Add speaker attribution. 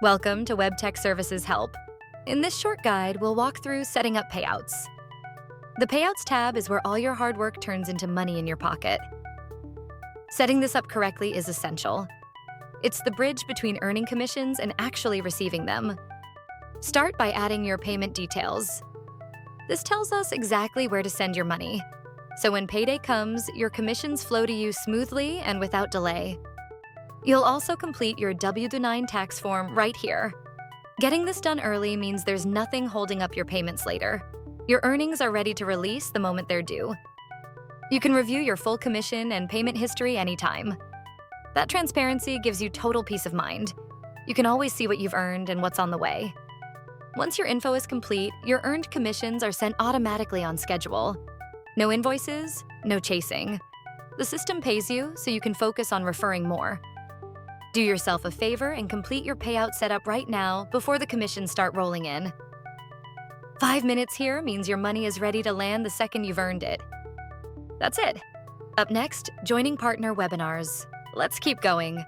Speaker 1: Welcome to Web-TechServices Help. In this short guide, we'll walk through setting up payouts. The Payouts tab is where all your hard work turns into money in your pocket. Setting this up correctly is essential. It's the bridge between earning commissions and actually receiving them. Start by adding your payment details. This tells us exactly where to send your money. So when payday comes, your commissions flow to you smoothly and without delay. You'll also complete your W-9 tax form right here. Getting this done early means there's nothing holding up your payments later. Your earnings are ready to release the moment they're due. You can review your full commission and payment history anytime. That transparency gives you total peace of mind. You can always see what you've earned and what's on the way. Once your info is complete, your earned commissions are sent automatically on schedule. No invoices, no chasing. The system pays you so you can focus on referring more. Do yourself a favor and complete your payout setup right now before the commissions start rolling in. 5 minutes here means your money is ready to land the second you've earned it. That's it. Up next, joining partner webinars. Let's keep going.